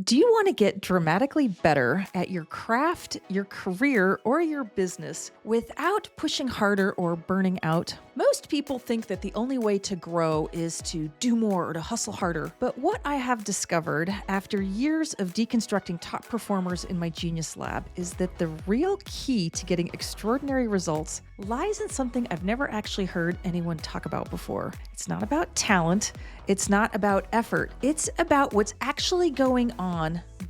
Do you want to get dramatically better at your craft, your career, or your business without pushing harder or burning out? Most people think that the only way to grow is to do more or to hustle harder. But what I have discovered after years of deconstructing top performers in my Genius Lab is that the real key to getting extraordinary results lies in something I've never actually heard anyone talk about before. It's not about talent. It's not about effort. It's about what's actually going on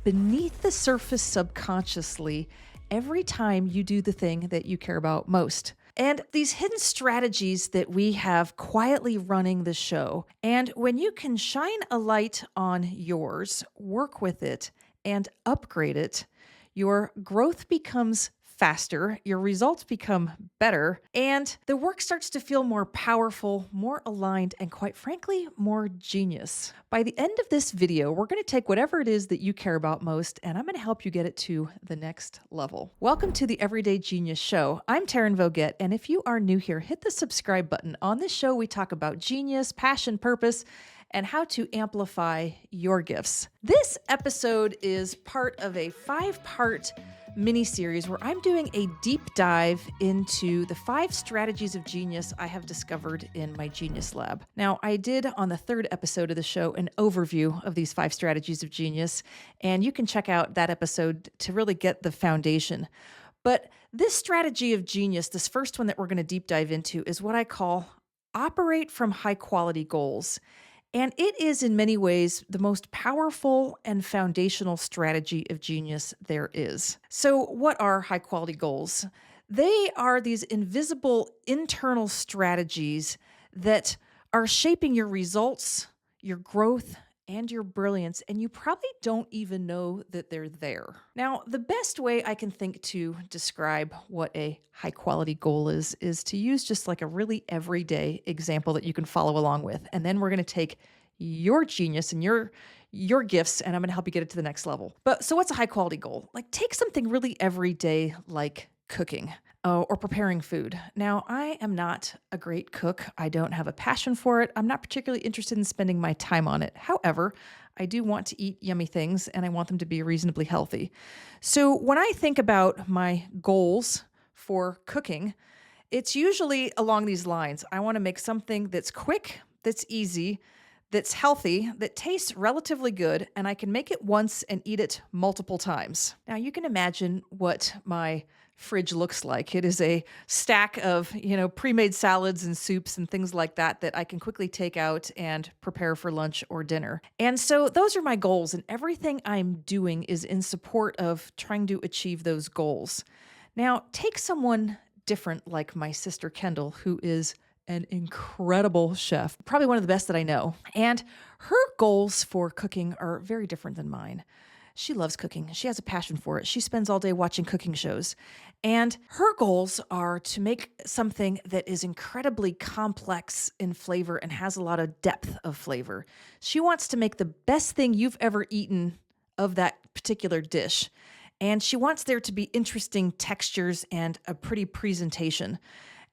beneath the surface subconsciously every time you do the thing that you care about most. And these hidden strategies that we have quietly running the show. And when you can shine a light on yours, work with it, and upgrade it, your growth becomes faster, your results become better, and the work starts to feel more powerful, more aligned, and quite frankly, more genius. By the end of this video, we're going to take whatever it is that you care about most, and I'm going to help you get it to the next level. Welcome to the Everyday Genius Show. I'm Taryn Voget, and if you are new here, hit the subscribe button. On this show, we talk about genius, passion, purpose, and how to amplify your gifts. This episode is part of a 5-part mini-series where I'm doing a deep dive into the 5 strategies of genius I have discovered in my Genius Lab. Now, I did on the 3rd episode of the show an overview of these 5 strategies of genius, and you can check out that episode to really get the foundation. But this strategy of genius, this first one that we're going to deep dive into, is what I call operate from high-quality goals. And it is in many ways the most powerful and foundational strategy of genius there is. So, what are high quality goals? They are these invisible internal strategies that are shaping your results, your growth, and your brilliance, and you probably don't even know that they're there. Now, the best way I can think to describe what a high quality goal is to use just like a really everyday example that you can follow along with. And then we're going to take your genius and your gifts, and I'm going to help you get it to the next level. But so what's a high quality goal? Like, take something really everyday like cooking. Or preparing food. Now, I am not a great cook. I don't have a passion for it. I'm not particularly interested in spending my time on it. However, I do want to eat yummy things and I want them to be reasonably healthy. So when I think about my goals for cooking, it's usually along these lines. I want to make something that's quick, that's easy, that's healthy, that tastes relatively good, and I can make it once and eat it multiple times. Now, you can imagine what my fridge looks like. It is a stack of, pre-made salads and soups and things like that that I can quickly take out and prepare for lunch or dinner. And so those are my goals, and everything I'm doing is in support of trying to achieve those goals. Now, take someone different like my sister Kendall, who is an incredible chef, probably one of the best that I know. And her goals for cooking are very different than mine. She loves cooking. She has a passion for it. She spends all day watching cooking shows. And her goals are to make something that is incredibly complex in flavor and has a lot of depth of flavor. She wants to make the best thing you've ever eaten of that particular dish. And she wants there to be interesting textures and a pretty presentation.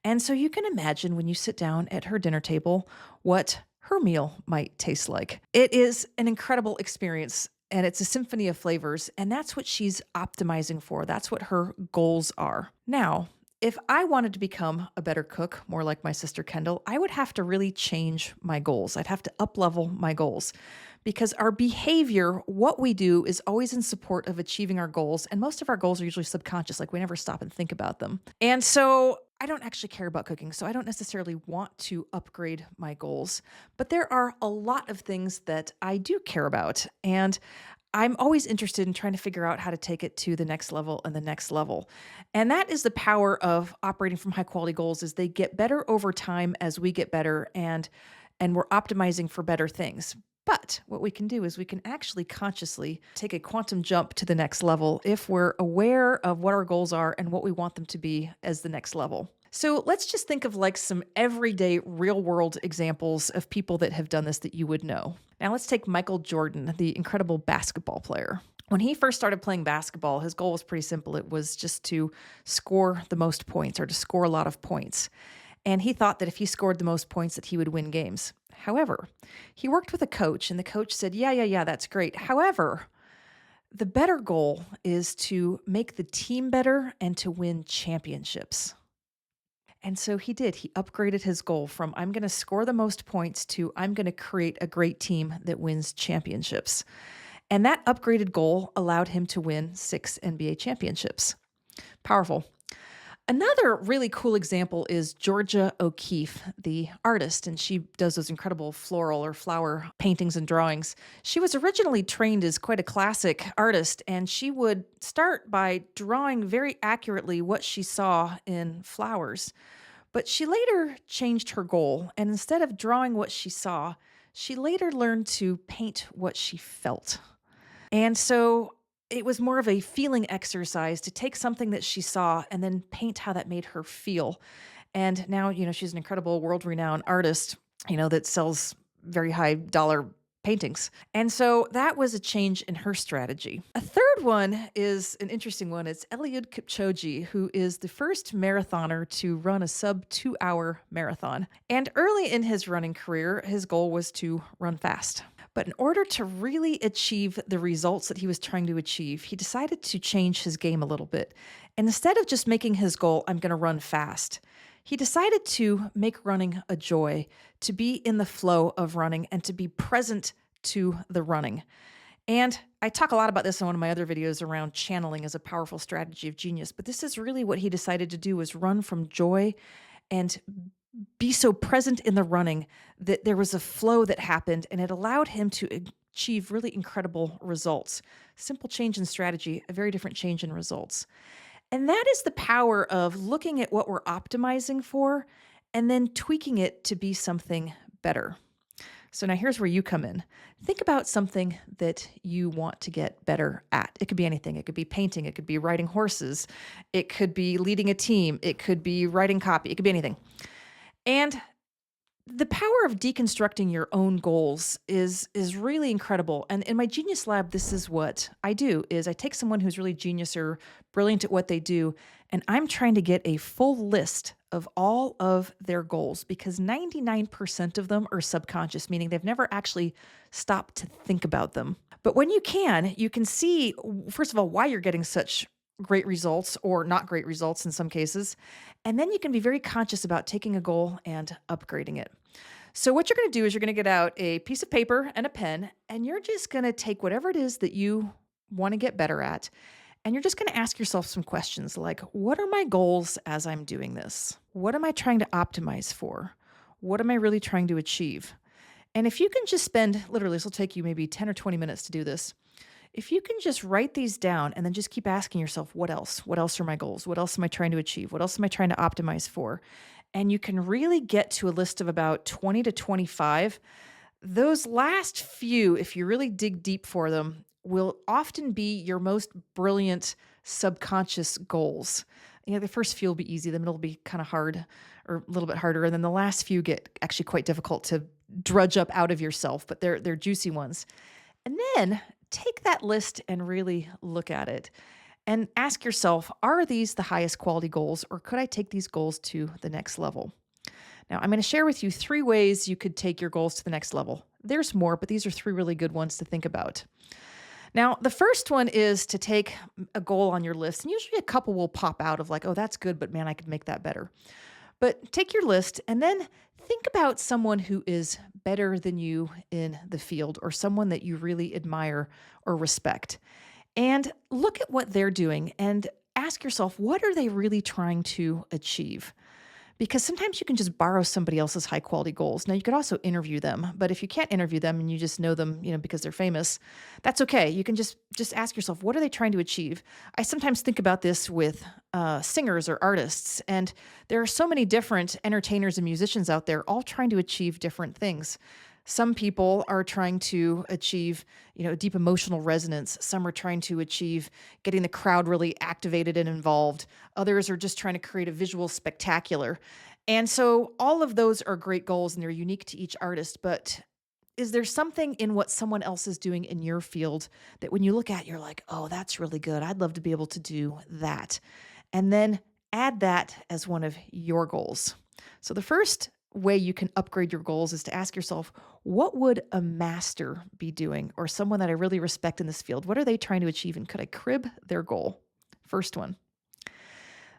And so you can imagine when you sit down at her dinner table what her meal might taste like. It is an incredible experience. And it's a symphony of flavors, and that's what she's optimizing for. That's what her goals are. Now, if I wanted to become a better cook, more like my sister Kendall, I would have to really change my goals. I'd have to up-level my goals because our behavior, what we do, is always in support of achieving our goals, and most of our goals are usually subconscious, like we never stop and think about them. And so I don't actually care about cooking, so I don't necessarily want to upgrade my goals, but there are a lot of things that I do care about, and I'm always interested in trying to figure out how to take it to the next level and the next level. And that is the power of operating from high quality goals, is they get better over time as we get better, and we're optimizing for better things. But what we can do is we can actually consciously take a quantum jump to the next level if we're aware of what our goals are and what we want them to be as the next level. So let's just think of like some everyday real world examples of people that have done this that you would know. Now let's take Michael Jordan, the incredible basketball player. When he first started playing basketball, his goal was pretty simple. It was just to score the most points or to score a lot of points. And he thought that if he scored the most points that he would win games. However, he worked with a coach and the coach said, yeah, that's great. However, The better goal is to make the team better and to win championships. And so he did. He upgraded his goal from I'm going to score the most points to I'm going to create a great team that wins championships. And that upgraded goal allowed him to win 6 NBA championships. Powerful. Another really cool example is Georgia O'Keeffe, the artist, and she does those incredible floral or flower paintings and drawings. She was originally trained as quite a classic artist, and she would start by drawing very accurately what she saw in flowers. But she later changed her goal, and instead of drawing what she saw, she later learned to paint what she felt. And so it was more of a feeling exercise to take something that she saw and then paint how that made her feel. And now, she's an incredible world renowned artist, that sells very high dollar paintings. And so that was a change in her strategy. A third one is an interesting one. It's Eliud Kipchoge, who is the first marathoner to run a sub 2 hour marathon. And early in his running career, his goal was to run fast. But in order to really achieve the results that he was trying to achieve, he decided to change his game a little bit. And instead of just making his goal, I'm going to run fast, he decided to make running a joy, to be in the flow of running and to be present to the running. And I talk a lot about this in one of my other videos around channeling as a powerful strategy of genius, but this is really what he decided to do, was run from joy and be so present in the running that there was a flow that happened and it allowed him to achieve really incredible results. Simple change in strategy, a very different change in results. And that is the power of looking at what we're optimizing for and then tweaking it to be something better. So now here's where you come in. Think about something that you want to get better at. It could be anything. It could be painting. It could be riding horses. It could be leading a team. It could be writing copy. It could be anything. And the power of deconstructing your own goals is really incredible. And in my Genius Lab, this is what I do, is I take someone who's really genius or brilliant at what they do, and I'm trying to get a full list of all of their goals, because 99% of them are subconscious, meaning they've never actually stopped to think about them. But when you can see, first of all, why you're getting such great results or not great results in some cases. And then you can be very conscious about taking a goal and upgrading it. So what you're going to do is you're going to get out a piece of paper and a pen, and you're just going to take whatever it is that you want to get better at, and you're just going to ask yourself some questions like, what are my goals as I'm doing this? What am I trying to optimize for? What am I really trying to achieve? And if you can just spend, literally, this will take you maybe 10 or 20 minutes to do this. If you can just write these down and then just keep asking yourself, what else? What else are my goals? What else am I trying to achieve? What else am I trying to optimize for? And you can really get to a list of about 20 to 25. Those last few, if you really dig deep for them, will often be your most brilliant subconscious goals. The first few will be easy, the middle will be kind of hard or a little bit harder, and then the last few get actually quite difficult to drudge up out of yourself, but they're juicy ones. And then take that list and really look at it and ask yourself, are these the highest quality goals, or could I take these goals to the next level? Now, I'm going to share with you 3 ways you could take your goals to the next level. There's more, but these are 3 really good ones to think about. Now, the first one is to take a goal on your list, and usually a couple will pop out of like, oh, that's good, but man, I could make that better. But take your list and then think about someone who is better than you in the field, or someone that you really admire or respect. And look at what they're doing and ask yourself, what are they really trying to achieve? Because sometimes you can just borrow somebody else's high quality goals. Now, you could also interview them, but if you can't interview them and you just know them, because they're famous, that's okay. You can just ask yourself, what are they trying to achieve? I sometimes think about this with singers or artists, and there are so many different entertainers and musicians out there, all trying to achieve different things. Some people are trying to achieve, deep emotional resonance. Some are trying to achieve getting the crowd really activated and involved. Others are just trying to create a visual spectacular. And so all of those are great goals and they're unique to each artist. But is there something in what someone else is doing in your field that when you look at, you're like, oh, that's really good. I'd love to be able to do that. And then add that as one of your goals. So the first way you can upgrade your goals is to ask yourself, what would a master be doing or someone that I really respect in this field? What are they trying to achieve? And could I crib their goal? First one.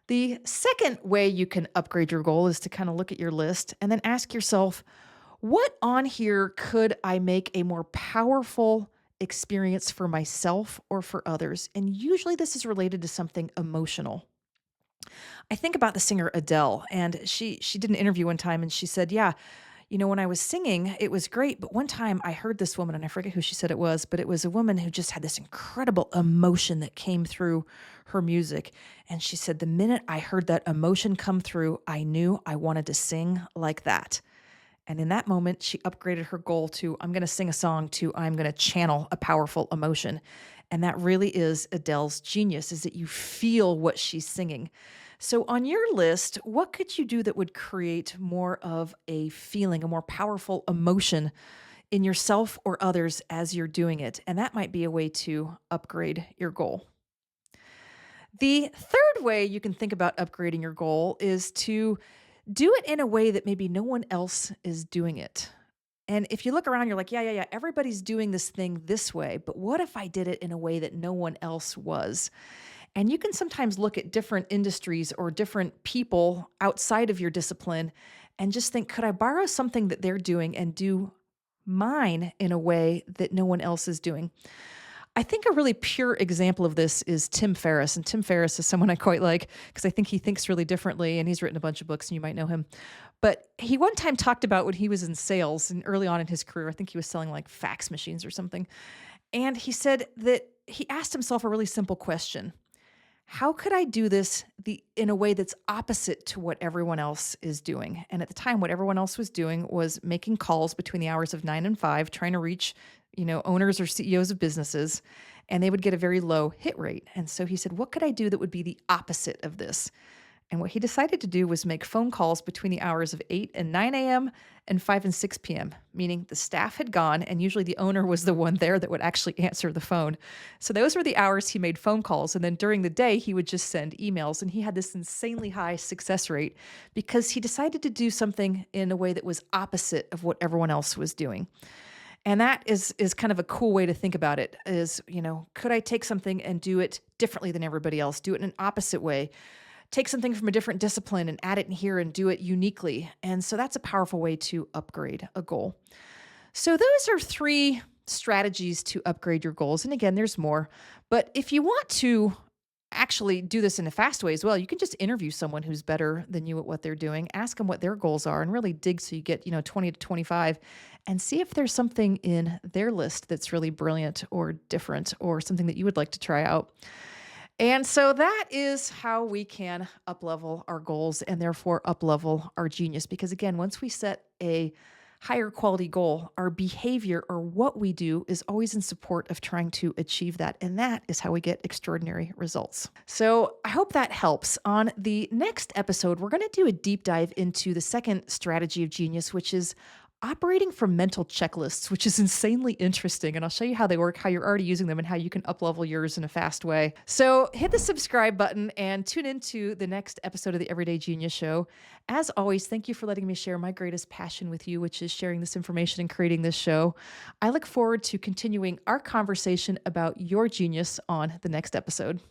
The second way you can upgrade your goal is to kind of look at your list and then ask yourself, what on here could I make a more powerful experience for myself or for others? And usually this is related to something emotional. I think about the singer Adele, and she did an interview one time and she said, "Yeah, when I was singing, it was great, but one time I heard this woman and I forget who she said it was, but it was a woman who just had this incredible emotion that came through her music." And she said, "The minute I heard that emotion come through, I knew I wanted to sing like that." And in that moment, she upgraded her goal to I'm going to sing a song to I'm going to channel a powerful emotion. And that really is Adele's genius, is that you feel what she's singing. So on your list, what could you do that would create more of a feeling, a more powerful emotion in yourself or others as you're doing it? And that might be a way to upgrade your goal. The third way you can think about upgrading your goal is to do it in a way that maybe no one else is doing it. And if you look around, you're like, yeah, everybody's doing this thing this way, but what if I did it in a way that no one else was? And you can sometimes look at different industries or different people outside of your discipline and just think, could I borrow something that they're doing and do mine in a way that no one else is doing? I think a really pure example of this is Tim Ferriss. And Tim Ferriss is someone I quite like because I think he thinks really differently and he's written a bunch of books and you might know him. But he one time talked about when he was in sales and early on in his career, I think he was selling like fax machines or something. And he said that he asked himself a really simple question. How could I do this in a way that's opposite to what everyone else is doing? And at the time, what everyone else was doing was making calls between the hours of 9 and 5, trying to reach, owners or CEOs of businesses, and they would get a very low hit rate. And so he said, what could I do that would be the opposite of this? And what he decided to do was make phone calls between the hours of 8 and 9 a.m. and 5 and 6 p.m., meaning the staff had gone and usually the owner was the one there that would actually answer the phone. So those were the hours he made phone calls. And then during the day, he would just send emails. And he had this insanely high success rate because he decided to do something in a way that was opposite of what everyone else was doing. And that is kind of a cool way to think about it is, could I take something and do it differently than everybody else, do it in an opposite way? Take something from a different discipline and add it in here and do it uniquely. And so that's a powerful way to upgrade a goal. So those are 3 strategies to upgrade your goals. And again, there's more. But if you want to actually do this in a fast way as well, you can just interview someone who's better than you at what they're doing, ask them what their goals are and really dig so you get, 20 to 25 and see if there's something in their list that's really brilliant or different or something that you would like to try out. And so that is how we can uplevel our goals and therefore uplevel our genius. Because again, once we set a higher quality goal, our behavior or what we do is always in support of trying to achieve that. And that is how we get extraordinary results. So I hope that helps. On the next episode, we're going to do a deep dive into the second strategy of genius, which is operating from mental checklists, which is insanely interesting. And I'll show you how they work, how you're already using them, and how you can uplevel yours in a fast way. So hit the subscribe button and tune into the next episode of the Everyday Genius Show. As always, thank you for letting me share my greatest passion with you, which is sharing this information and creating this show. I look forward to continuing our conversation about your genius on the next episode.